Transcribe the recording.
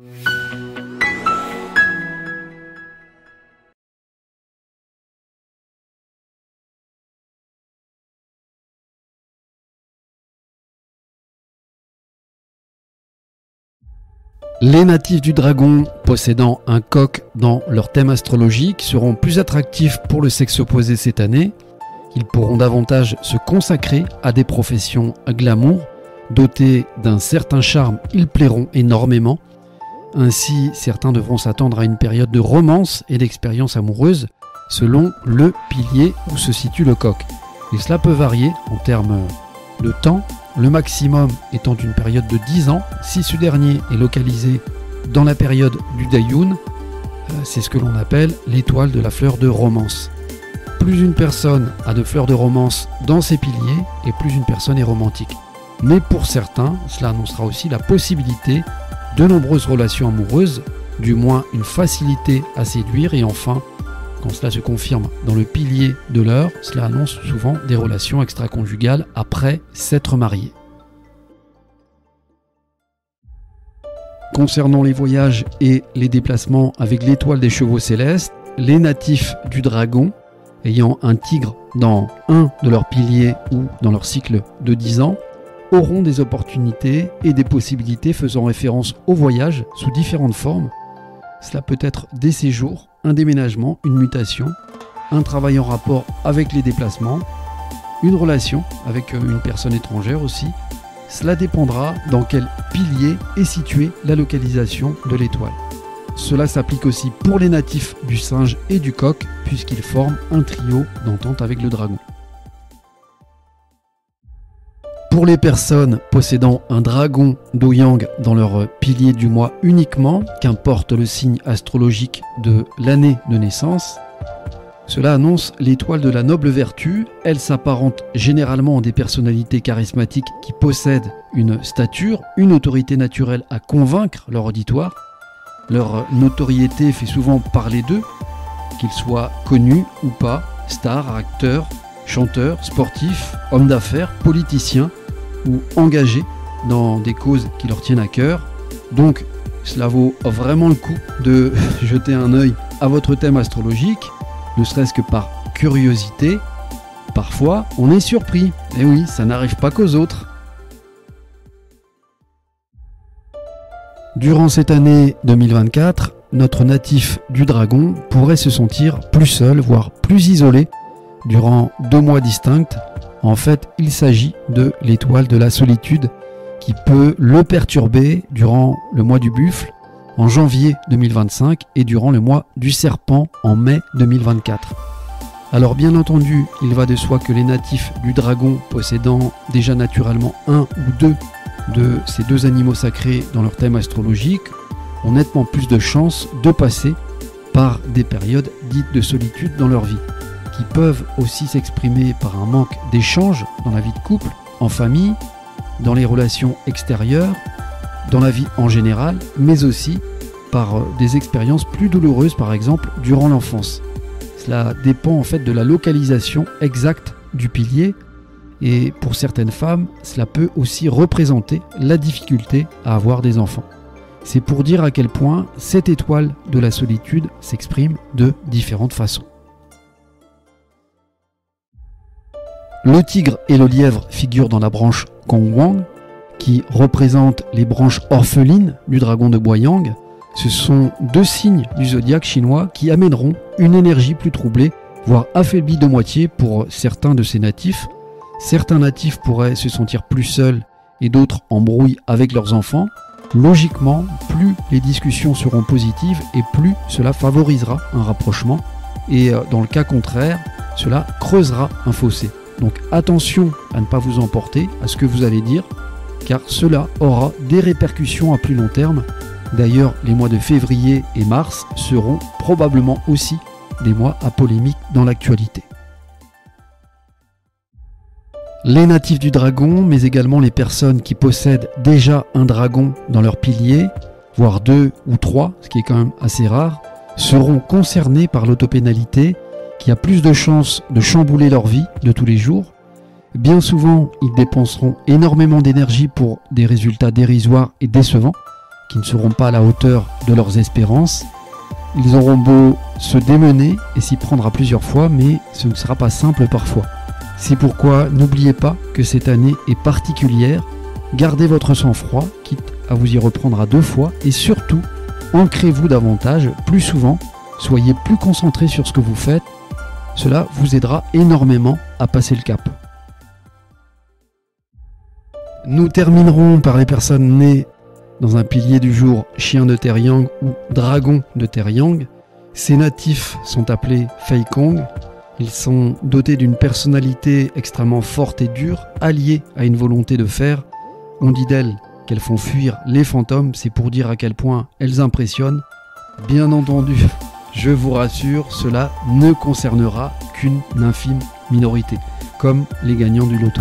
Les natifs du dragon possédant un coq dans leur thème astrologique seront plus attractifs pour le sexe opposé cette année. Ils pourront davantage se consacrer à des professions glamour. Dotés d'un certain charme, ils plairont énormément. Ainsi, certains devront s'attendre à une période de romance et d'expérience amoureuse selon le pilier où se situe le coq. Et cela peut varier en termes de temps, le maximum étant une période de 10 ans. Si ce dernier est localisé dans la période du Dayun, c'est ce que l'on appelle l'étoile de la fleur de romance. Plus une personne a de fleurs de romance dans ses piliers, et plus une personne est romantique. Mais pour certains, cela annoncera aussi la possibilité de nombreuses relations amoureuses, du moins une facilité à séduire, et enfin, quand cela se confirme dans le pilier de l'heure, cela annonce souvent des relations extra-conjugales après s'être marié. Concernant les voyages et les déplacements avec l'étoile des chevaux célestes, les natifs du dragon, ayant un tigre dans un de leurs piliers ou dans leur cycle de 10 ans, auront des opportunités et des possibilités faisant référence au voyage sous différentes formes. Cela peut être des séjours, un déménagement, une mutation, un travail en rapport avec les déplacements, une relation avec une personne étrangère aussi. Cela dépendra dans quel pilier est située la localisation de l'étoile. Cela s'applique aussi pour les natifs du singe et du coq, puisqu'ils forment un trio d'entente avec le dragon. Pour les personnes possédant un dragon d'Ouyang dans leur pilier du mois uniquement, qu'importe le signe astrologique de l'année de naissance, cela annonce l'étoile de la noble vertu. Elle s'apparente généralement à des personnalités charismatiques qui possèdent une stature, une autorité naturelle à convaincre leur auditoire. Leur notoriété fait souvent parler d'eux, qu'ils soient connus ou pas, stars, acteurs, chanteurs, sportifs, hommes d'affaires, politiciens ou engagés dans des causes qui leur tiennent à cœur. Donc cela vaut vraiment le coup de jeter un œil à votre thème astrologique, ne serait-ce que par curiosité. Parfois on est surpris, et oui, ça n'arrive pas qu'aux autres. Durant cette année 2024, notre natif du dragon pourrait se sentir plus seul, voire plus isolé, durant 2 mois distincts. En fait, il s'agit de l'étoile de la solitude qui peut le perturber durant le mois du buffle, en janvier 2025, et durant le mois du serpent, en mai 2024. Alors bien entendu, il va de soi que les natifs du dragon possédant déjà naturellement un ou deux de ces 2 animaux sacrés dans leur thème astrologique ont nettement plus de chances de passer par des périodes dites de solitude dans leur vie, qui peuvent aussi s'exprimer par un manque d'échange dans la vie de couple, en famille, dans les relations extérieures, dans la vie en général, mais aussi par des expériences plus douloureuses, par exemple durant l'enfance. Cela dépend en fait de la localisation exacte du pilier. Et pour certaines femmes, cela peut aussi représenter la difficulté à avoir des enfants. C'est pour dire à quel point cette étoile de la solitude s'exprime de différentes façons. Le tigre et le lièvre figurent dans la branche Gongwang, qui représente les branches orphelines du dragon de Boyang. Ce sont 2 signes du zodiaque chinois qui amèneront une énergie plus troublée, voire affaiblie de moitié pour certains de ces natifs. Certains natifs pourraient se sentir plus seuls et d'autres en brouille avec leurs enfants. Logiquement, plus les discussions seront positives et plus cela favorisera un rapprochement. Et dans le cas contraire, cela creusera un fossé. Donc attention à ne pas vous emporter à ce que vous allez dire, car cela aura des répercussions à plus long terme. D'ailleurs, les mois de février et mars seront probablement aussi des mois à polémique dans l'actualité. Les natifs du dragon, mais également les personnes qui possèdent déjà un dragon dans leur pilier, voire 2 ou 3, ce qui est quand même assez rare, seront concernés par l'autopénalité qui a plus de chances de chambouler leur vie de tous les jours. Bien souvent, ils dépenseront énormément d'énergie pour des résultats dérisoires et décevants, qui ne seront pas à la hauteur de leurs espérances. Ils auront beau se démener et s'y prendre à plusieurs fois, mais ce ne sera pas simple parfois. C'est pourquoi n'oubliez pas que cette année est particulière. Gardez votre sang-froid, quitte à vous y reprendre à 2 fois, et surtout, ancrez-vous davantage, plus souvent, soyez plus concentrés sur ce que vous faites. Cela vous aidera énormément à passer le cap. Nous terminerons par les personnes nées dans un pilier du jour chien de terre yang ou dragon de terre yang. Ces natifs sont appelés Fei Kong. Ils sont dotés d'une personnalité extrêmement forte et dure, alliée à une volonté de fer. On dit d'elles qu'elles font fuir les fantômes, c'est pour dire à quel point elles impressionnent. Bien entendu, je vous rassure, cela ne concernera qu'une infime minorité, comme les gagnants du loto.